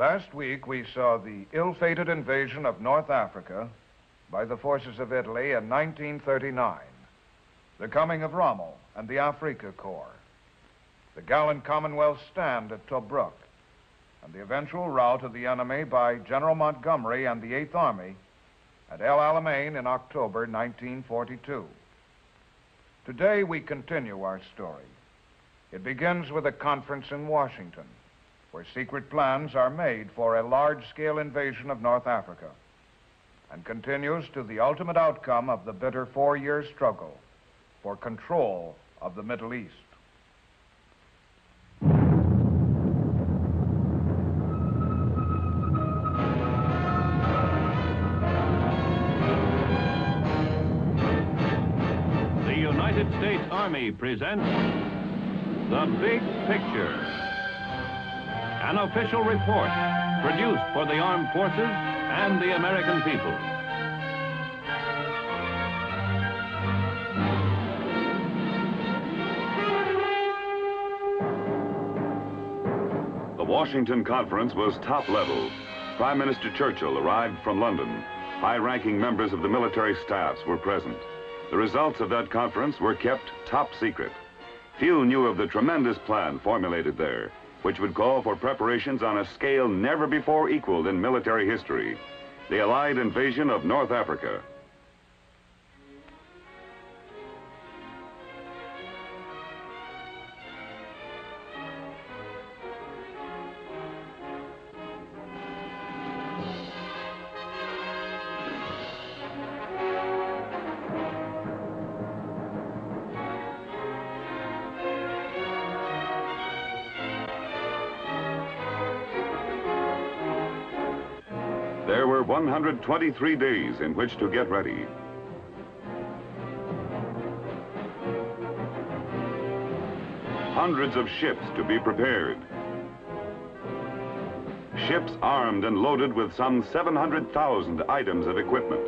Last week, we saw the ill-fated invasion of North Africa by the forces of Italy in 1939, the coming of Rommel and the Afrika Corps, the gallant Commonwealth stand at Tobruk, and the eventual rout of the enemy by General Montgomery and the Eighth Army at El Alamein in October 1942. Today, we continue our story. It begins with a conference in Washington, where secret plans are made for a large-scale invasion of North Africa, and continues to the ultimate outcome of the bitter four-year struggle for control of the Middle East. The United States Army presents The Big Picture, an official report produced for the armed forces and the American people. The Washington Conference was top level. Prime Minister Churchill arrived from London. High-ranking members of the military staffs were present. The results of that conference were kept top secret. Few knew of the tremendous plan formulated there, which would call for preparations on a scale never before equaled in military history: the Allied invasion of North Africa. There were 123 days in which to get ready. Hundreds of ships to be prepared. Ships armed and loaded with some 700,000 items of equipment.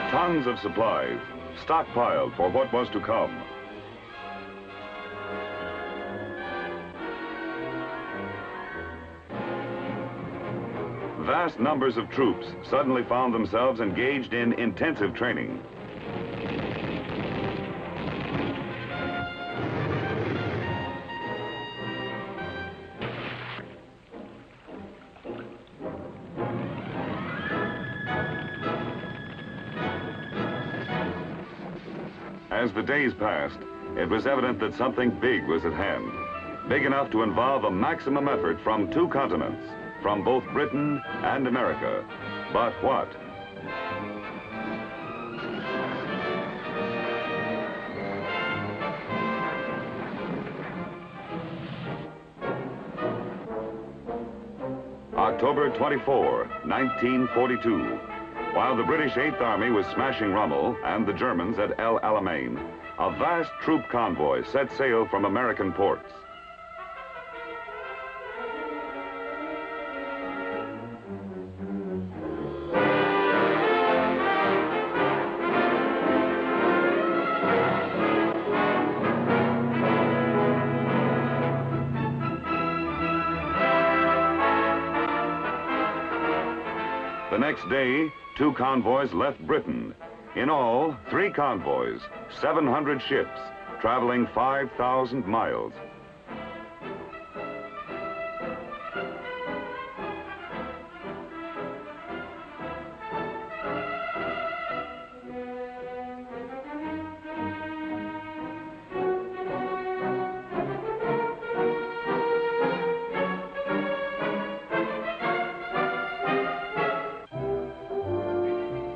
Tons of supplies, stockpiled for what was to come. Vast numbers of troops suddenly found themselves engaged in intensive training. As the days passed, it was evident that something big was at hand, big enough to involve a maximum effort from two continents, from both Britain and America. But what? October 24, 1942. While the British Eighth Army was smashing Rommel and the Germans at El Alamein, a vast troop convoy set sail from American ports. The next day, two convoys left Britain. In all, 3 convoys, 700 ships, traveling 5,000 miles.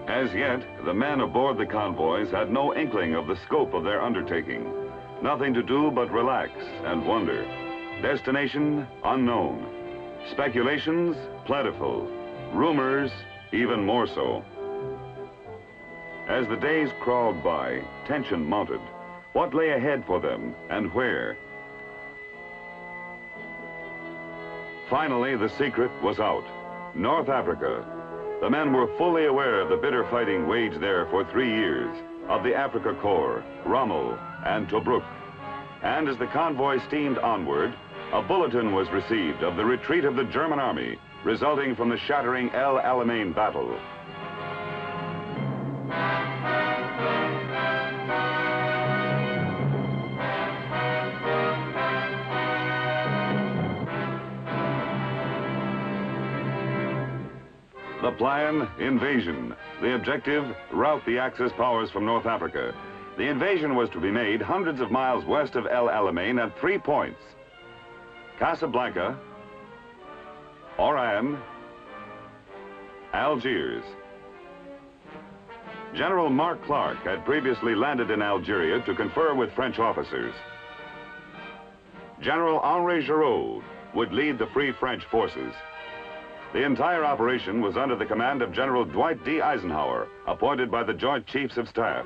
As yet, the men aboard the convoys had no inkling of the scope of their undertaking. Nothing to do but relax and wonder. Destination unknown. Speculations plentiful. Rumors even more so. As the days crawled by, tension mounted. What lay ahead for them and where? Finally, the secret was out. North Africa. The men were fully aware of the bitter fighting waged there for 3 years, of the Africa Corps, Rommel, and Tobruk. And as the convoy steamed onward, a bulletin was received of the retreat of the German army, resulting from the shattering El Alamein battle. The plan, invasion. The objective, rout the Axis powers from North Africa. The invasion was to be made hundreds of miles west of El Alamein at 3 points: Casablanca, Oran, Algiers. General Mark Clark had previously landed in Algeria to confer with French officers. General Henri Giraud would lead the Free French forces. The entire operation was under the command of General Dwight D. Eisenhower, appointed by the Joint Chiefs of Staff.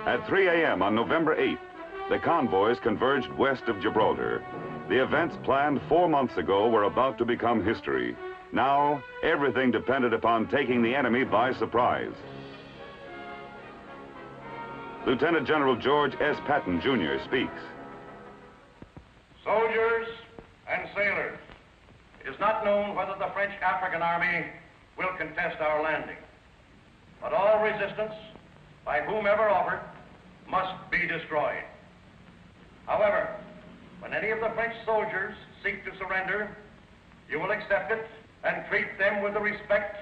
At 3 a.m. on November 8th, the convoys converged west of Gibraltar. The events planned 4 months ago were about to become history. Now, everything depended upon taking the enemy by surprise. Lieutenant General George S. Patton, Jr. speaks. Soldiers and sailors, it is not known whether the French African army will contest our landing, but all resistance, by whomever offered, must be destroyed. However, when any of the French soldiers seek to surrender, you will accept it and treat them with the respect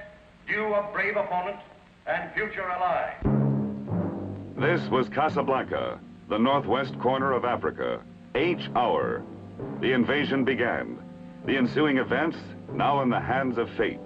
due a brave opponent and future ally. This was Casablanca, the northwest corner of Africa. H hour. The invasion began. The ensuing events now in the hands of fate.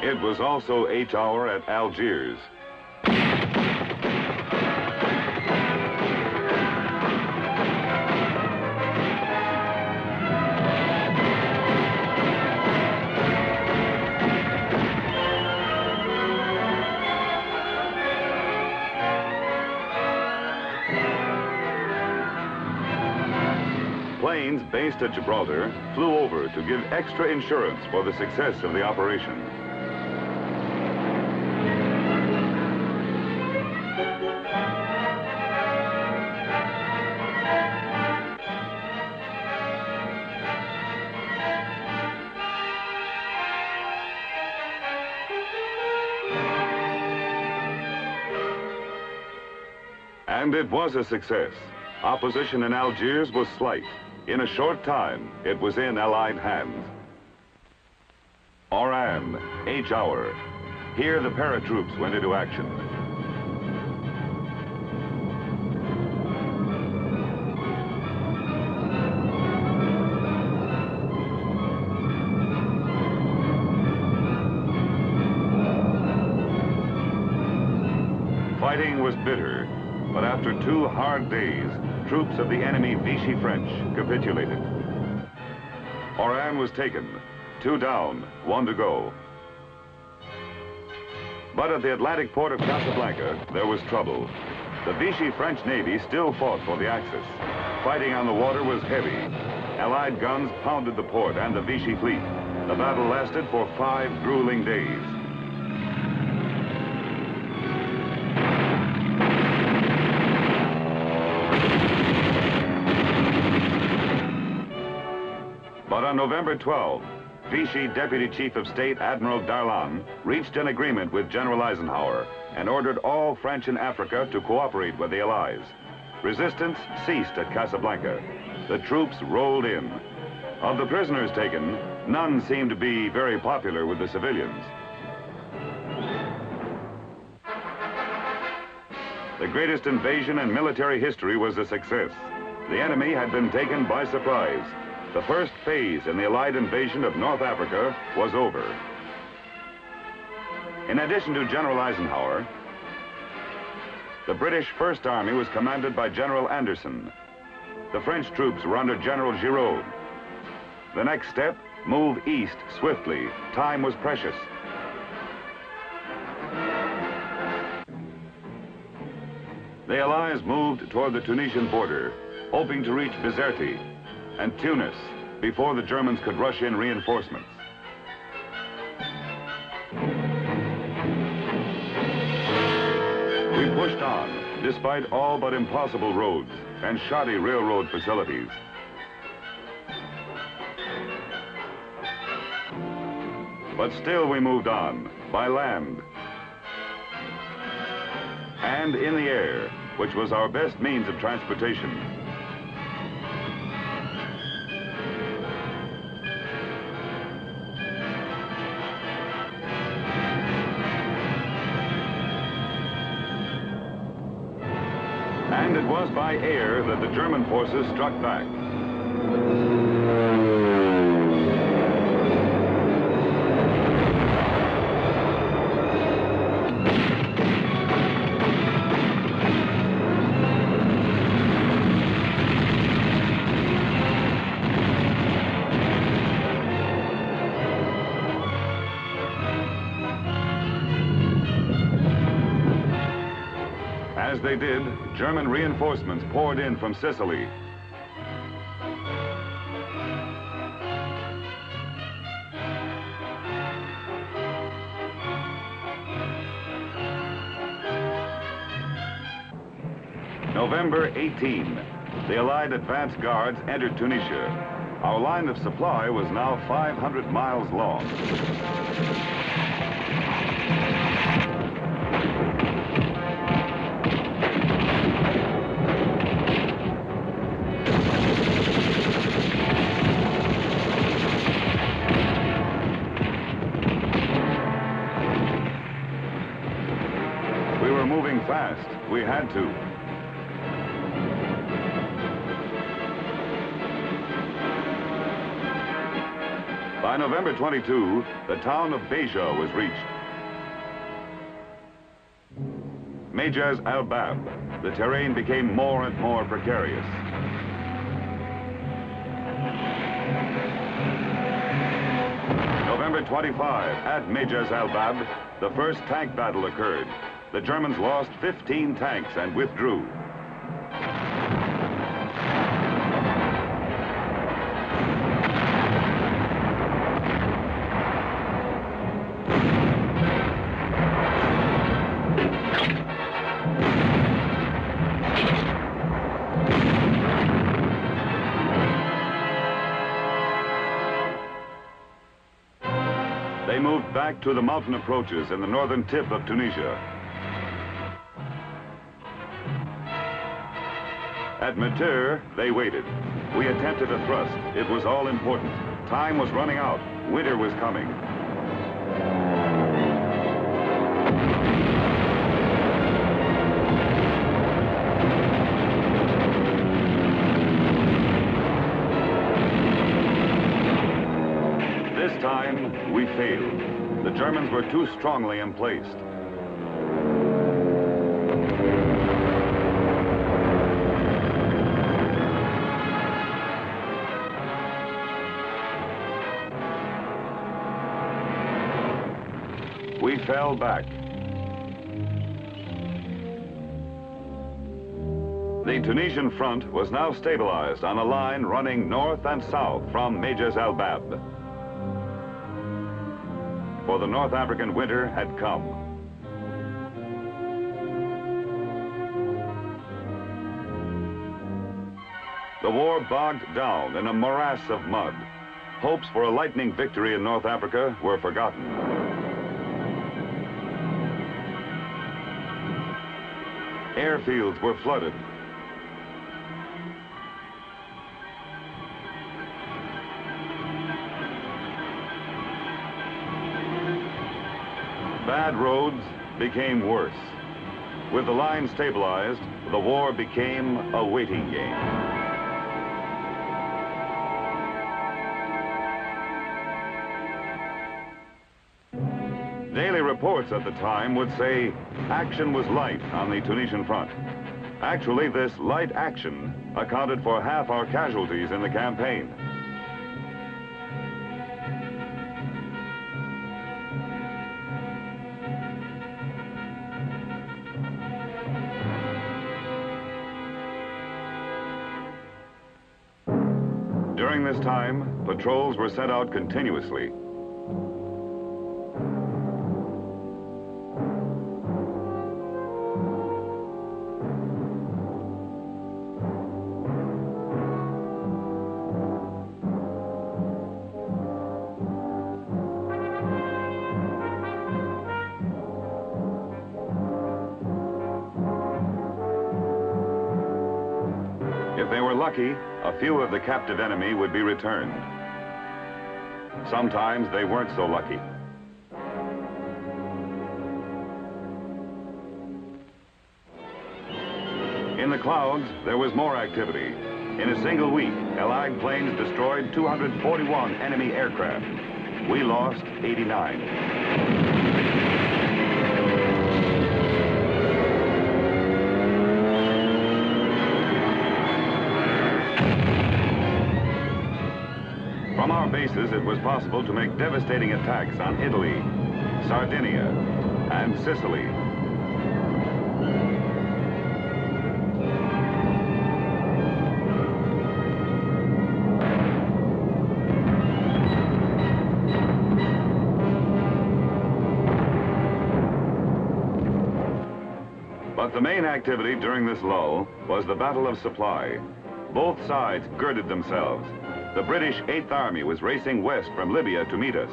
It was also H hour at Algiers. Planes based at Gibraltar flew over to give extra insurance for the success of the operation. And it was a success. Opposition in Algiers was slight. In a short time, it was in Allied hands. Oran, H hour. Here the paratroops went into action. Fighting was bitter, but after 2 hard days, troops of the enemy Vichy French capitulated. Oran was taken, 2 down, 1 to go. But at the Atlantic port of Casablanca, there was trouble. The Vichy French Navy still fought for the Axis. Fighting on the water was heavy. Allied guns pounded the port and the Vichy fleet. The battle lasted for 5 grueling days. But on November 12, Vichy Deputy Chief of State Admiral Darlan reached an agreement with General Eisenhower and ordered all French in Africa to cooperate with the Allies. Resistance ceased at Casablanca. The troops rolled in. Of the prisoners taken, none seemed to be very popular with the civilians. The greatest invasion in military history was a success. The enemy had been taken by surprise. The first phase in the Allied invasion of North Africa was over. In addition to General Eisenhower, the British First Army was commanded by General Anderson. The French troops were under General Giraud. The next step, move east swiftly. Time was precious. The Allies moved toward the Tunisian border, hoping to reach Bizerte and Tunis before the Germans could rush in reinforcements. We pushed on, despite all but impossible roads and shoddy railroad facilities. But still we moved on, by land and in the air, which was our best means of transportation. And it was by air that the German forces struck back. As they did, German reinforcements poured in from Sicily. November 18, the Allied advance guards entered Tunisia. Our line of supply was now 500 miles long. We were moving fast. We had to. By November 22, the town of Béja was reached. Mejaz al-Bab, the terrain became more and more precarious. November 25, at Mejaz al-Bab, the first tank battle occurred. The Germans lost 15 tanks and withdrew. They moved back to the mountain approaches in the northern tip of Tunisia. At Matir, they waited. We attempted a thrust. It was all important. Time was running out. Winter was coming. This time, we failed. The Germans were too strongly emplaced. We fell back. The Tunisian front was now stabilized on a line running north and south from Mejaz al-Bab. For the North African winter had come. The war bogged down in a morass of mud. hopes for a lightning victory in North Africa were forgotten. Airfields were flooded. Bad roads became worse. With the line stabilized, the war became a waiting game. Daily reports at the time would say action was light on the Tunisian front. Actually, this light action accounted for half our casualties in the campaign. During this time, patrols were sent out continuously. If they were lucky, a few of the captive enemy would be returned. Sometimes they weren't so lucky. In the clouds, there was more activity. In a single week, Allied planes destroyed 241 enemy aircraft. We lost 89. From our bases, it was possible to make devastating attacks on Italy, Sardinia, and Sicily. But the main activity during this lull was the Battle of Supply. Both sides girded themselves. The British 8th Army was racing west from Libya to meet us.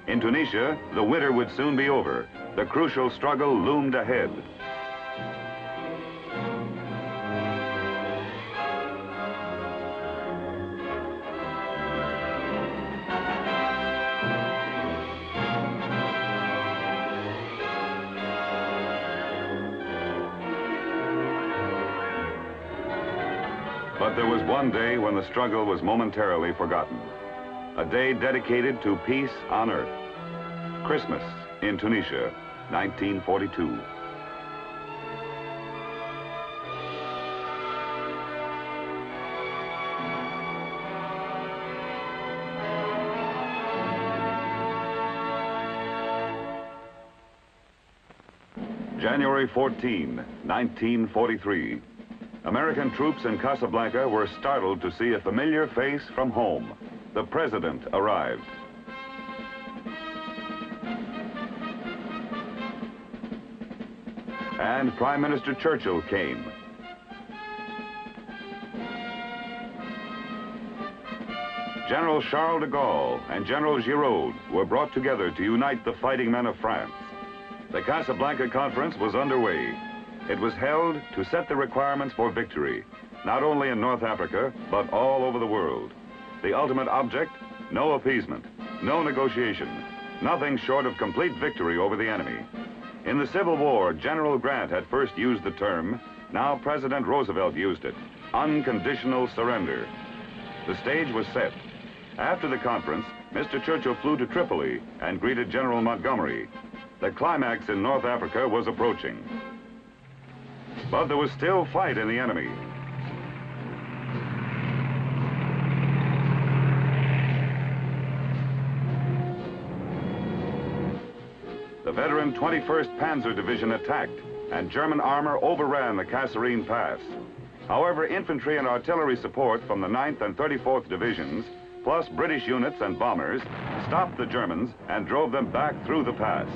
In Tunisia, the winter would soon be over. The crucial struggle loomed ahead. But there was one day when the struggle was momentarily forgotten. A day dedicated to peace on earth. Christmas in Tunisia, 1942. January 14, 1943. American troops in Casablanca were startled to see a familiar face from home. The president arrived. And Prime Minister Churchill came. General Charles de Gaulle and General Giraud were brought together to unite the fighting men of France. The Casablanca Conference was underway. It was held to set the requirements for victory, not only in North Africa, but all over the world. The ultimate object, no appeasement, no negotiation, nothing short of complete victory over the enemy. In the Civil War, General Grant had first used the term. Now President Roosevelt used it, unconditional surrender. The stage was set. After the conference, Mr. Churchill flew to Tripoli and greeted General Montgomery. The climax in North Africa was approaching. But there was still fight in the enemy. The veteran 21st Panzer Division attacked, and German armor overran the Kasserine Pass. However, infantry and artillery support from the 9th and 34th Divisions, plus British units and bombers, stopped the Germans and drove them back through the pass.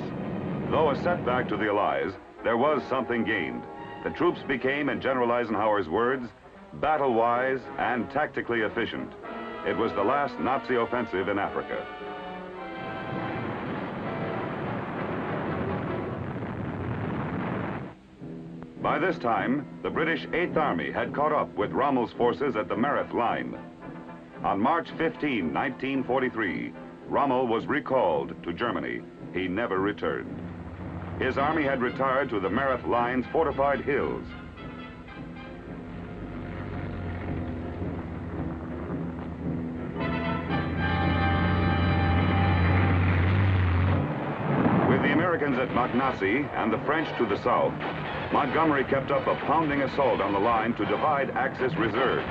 Though a setback to the Allies, there was something gained. The troops became, in General Eisenhower's words, battle-wise and tactically efficient. It was the last Nazi offensive in Africa. By this time, the British 8th Army had caught up with Rommel's forces at the Meerut Line. On March 15, 1943, Rommel was recalled to Germany. He never returned. His army had retired to the Meerut Line's fortified hills. With the Americans at Maknassi and the French to the south, Montgomery kept up a pounding assault on the line to divide Axis reserves.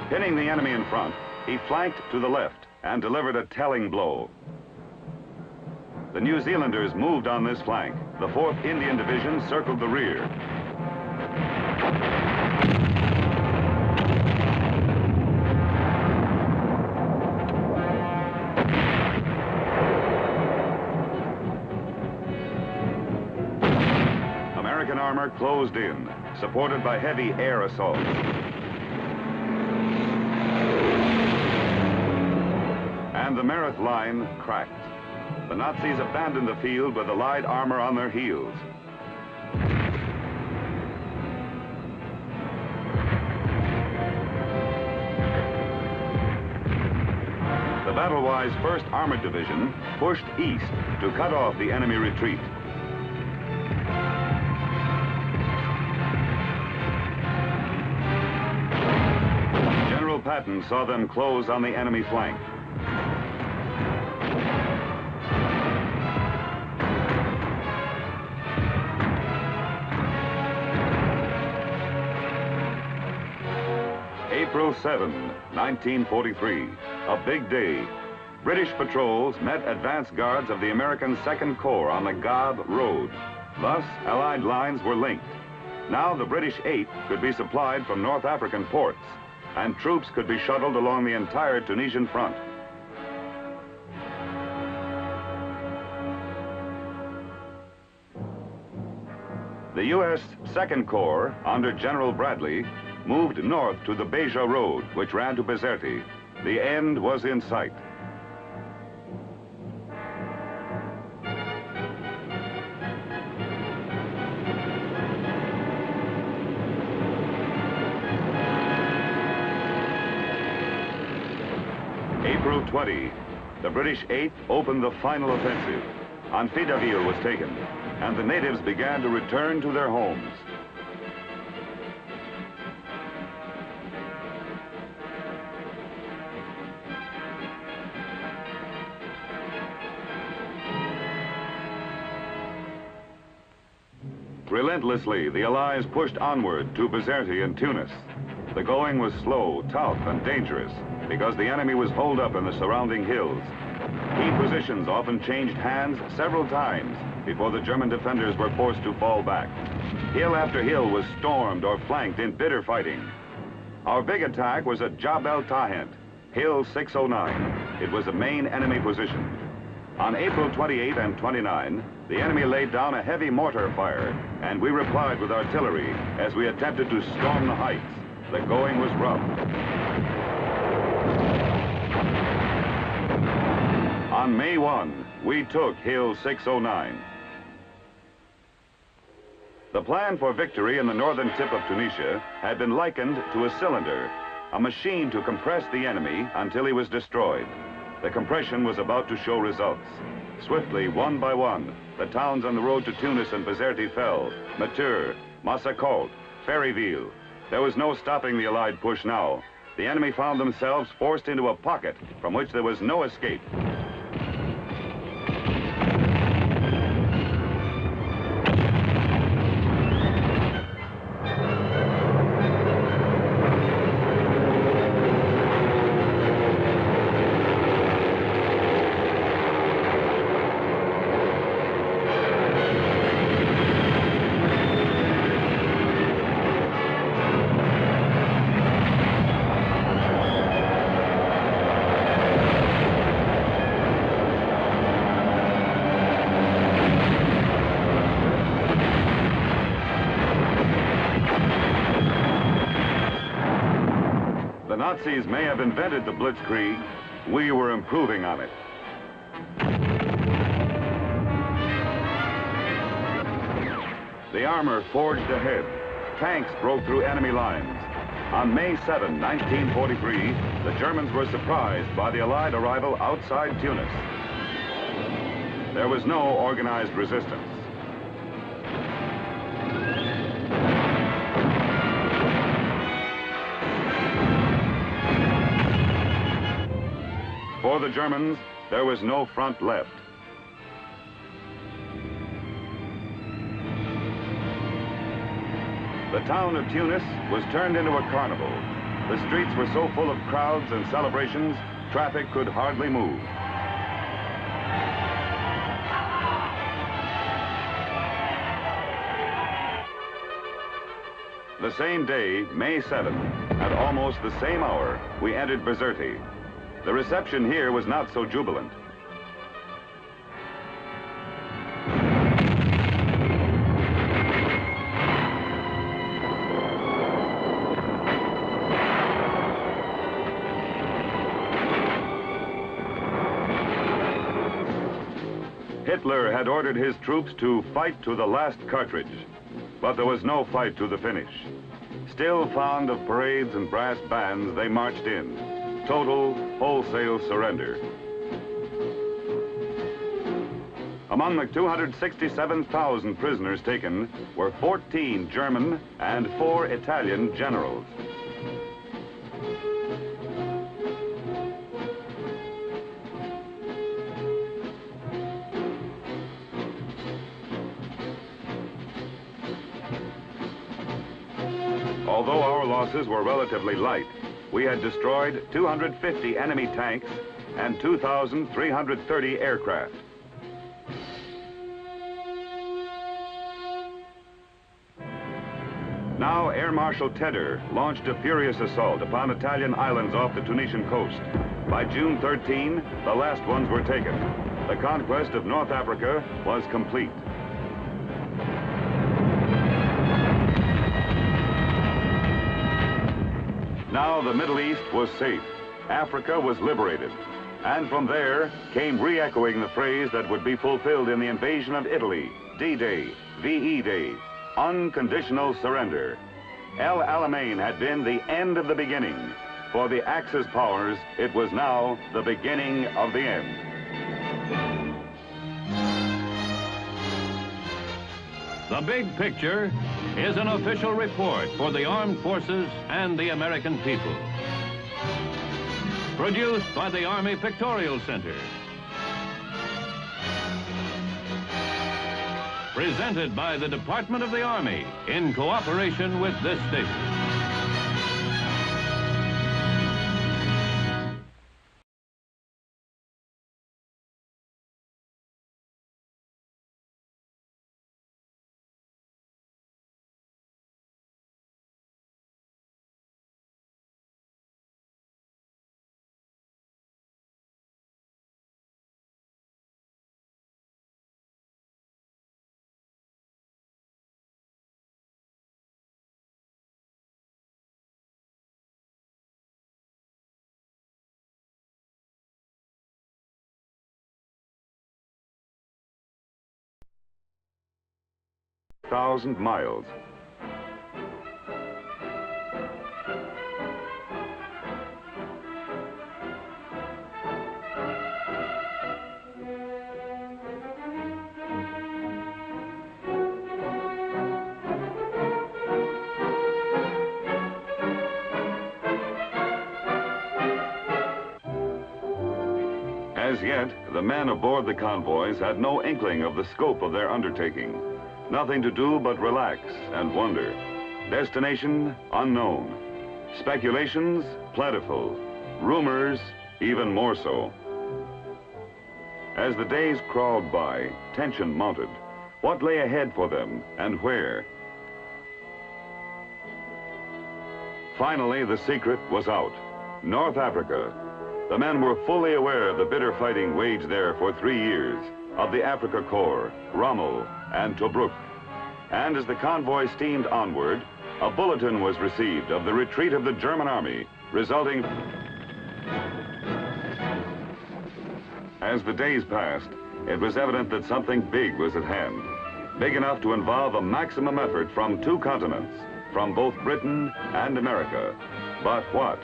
Pinning the enemy in front, he flanked to the left and delivered a telling blow. The New Zealanders moved on this flank. The 4th Indian Division circled the rear. American armor closed in, supported by heavy air assaults. And the Meerut Line cracked. The Nazis abandoned the field with the light armor on their heels. The battle-wise 1st Armored Division pushed east to cut off the enemy retreat. General Patton saw them close on the enemy flank. April 7, 1943, a big day. British patrols met advance guards of the American 2nd Corps on the Gab Road. Thus, Allied lines were linked. Now the British 8th could be supplied from North African ports, and troops could be shuttled along the entire Tunisian front. The U.S. 2nd Corps, under General Bradley, moved north to the Beja Road, which ran to Bizerti. The end was in sight. April 20, the British 8th opened the final offensive. Anfidaville was taken, and the natives began to return to their homes. Relentlessly, the Allies pushed onward to Bizerti and Tunis. The going was slow, tough, and dangerous because the enemy was holed up in the surrounding hills. Key positions often changed hands several times before the German defenders were forced to fall back. Hill after hill was stormed or flanked in bitter fighting. Our big attack was at Jabal Tahent, Hill 609. It was a main enemy position. On April 28 and 29, the enemy laid down a heavy mortar fire, and we replied with artillery as we attempted to storm the heights. The going was rough. On May 1, we took Hill 609. The plan for victory in the northern tip of Tunisia had been likened to a cylinder, a machine to compress the enemy until he was destroyed. The compression was about to show results. Swiftly, one by one, the towns on the road to Tunis and Bizerti fell. Matur, Massacolt, Ferryville. There was no stopping the Allied push now. The enemy found themselves forced into a pocket from which there was no escape. Nazis may have invented the blitzkrieg, we were improving on it. The armor forged ahead. Tanks broke through enemy lines. On May 7, 1943, the Germans were surprised by the Allied arrival outside Tunis. There was no organized resistance. For the Germans, there was no front left. The town of Tunis was turned into a carnival. The streets were so full of crowds and celebrations, traffic could hardly move. The same day, May 7th, at almost the same hour, we entered Bizerte. The reception here was not so jubilant. Hitler had ordered his troops to fight to the last cartridge, but there was no fight to the finish. Still fond of parades and brass bands, they marched in. Total, wholesale surrender. Among the 267,000 prisoners taken were 14 German and 4 Italian generals. Although our losses were relatively light, we had destroyed 250 enemy tanks and 2,330 aircraft. Now Air Marshal Tedder launched a furious assault upon Italian islands off the Tunisian coast. By June 13, the last ones were taken. The conquest of North Africa was complete. Now the Middle East was safe. Africa was liberated. And from there came re-echoing the phrase that would be fulfilled in the invasion of Italy, D-Day, VE Day, unconditional surrender. El Alamein had been the end of the beginning. For the Axis powers, it was now the beginning of the end. The Big Picture is an official report for the armed forces and the American people. Produced by the Army Pictorial Center. Presented by the Department of the Army in cooperation with this station. Thousand miles. As yet, the men aboard the convoys had no inkling of the scope of their undertaking. Nothing to do but relax and wonder. Destination unknown. Speculations plentiful. Rumors even more so. As the days crawled by, tension mounted. What lay ahead for them and where? Finally, the secret was out. North Africa. The men were fully aware of the bitter fighting waged there for 3 years, of the Africa Corps, Rommel, and Tobruk. And as the convoy steamed onward, a bulletin was received of the retreat of the German army, resulting... As the days passed, it was evident that something big was at hand, big enough to involve a maximum effort from two continents, from both Britain and America. But what?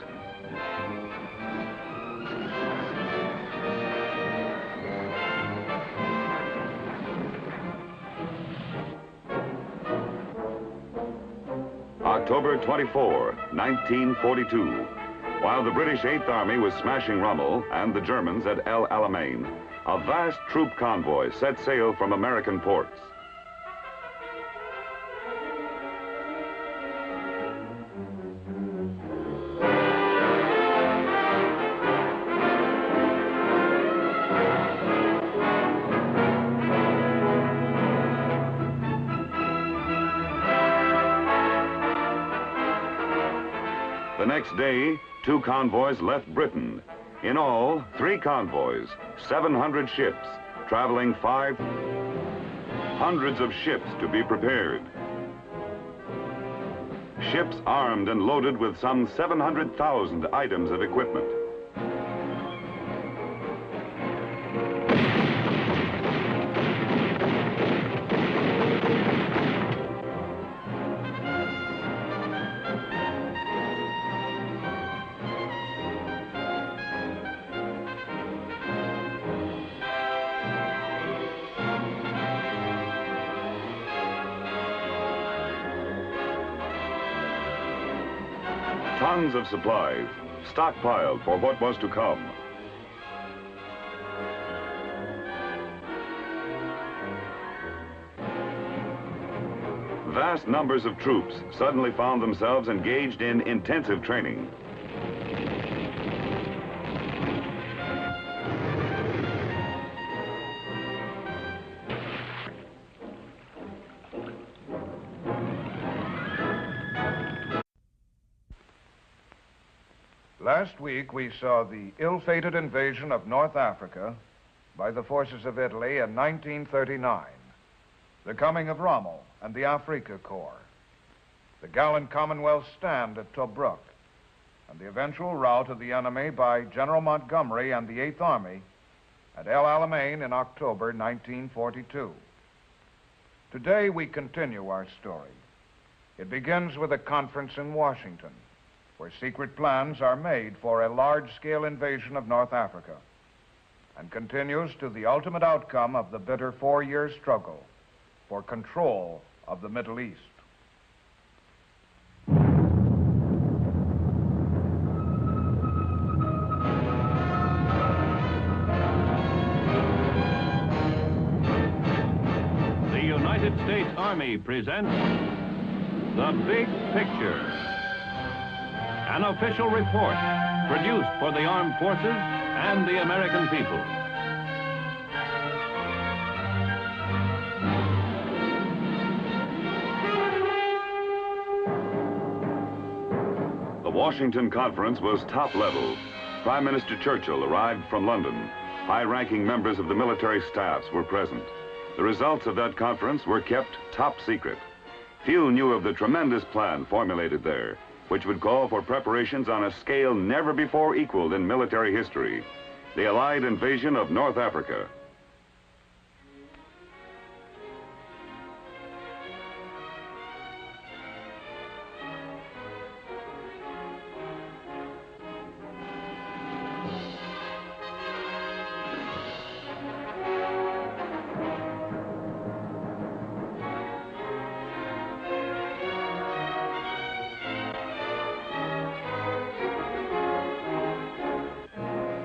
October 24, 1942. While the British 8th Army was smashing Rommel and the Germans at El Alamein, a vast troop convoy set sail from American ports. The next day, two convoys left Britain. In all, 3 convoys, 700 ships, traveling 5 hundreds of ships to be prepared. Ships armed and loaded with some 700,000 items of equipment. Tons of supplies, stockpiled for what was to come. Vast numbers of troops suddenly found themselves engaged in intensive training. Last week, we saw the ill-fated invasion of North Africa by the forces of Italy in 1939, the coming of Rommel and the Afrika Corps, the gallant Commonwealth stand at Tobruk, and the eventual rout of the enemy by General Montgomery and the 8th Army at El Alamein in October 1942. Today, we continue our story. It begins with a conference in Washington, where secret plans are made for a large-scale invasion of North Africa, and continues to the ultimate outcome of the bitter 4-year struggle for control of the Middle East. The United States Army presents The Big Picture. An official report produced for the armed forces and the American people. The Washington Conference was top level. Prime Minister Churchill arrived from London. High-ranking members of the military staffs were present. The results of that conference were kept top secret. Few knew of the tremendous plan formulated there, which would call for preparations on a scale never before equaled in military history, the Allied invasion of North Africa.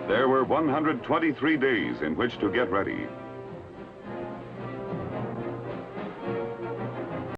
There were 123 days in which to get ready.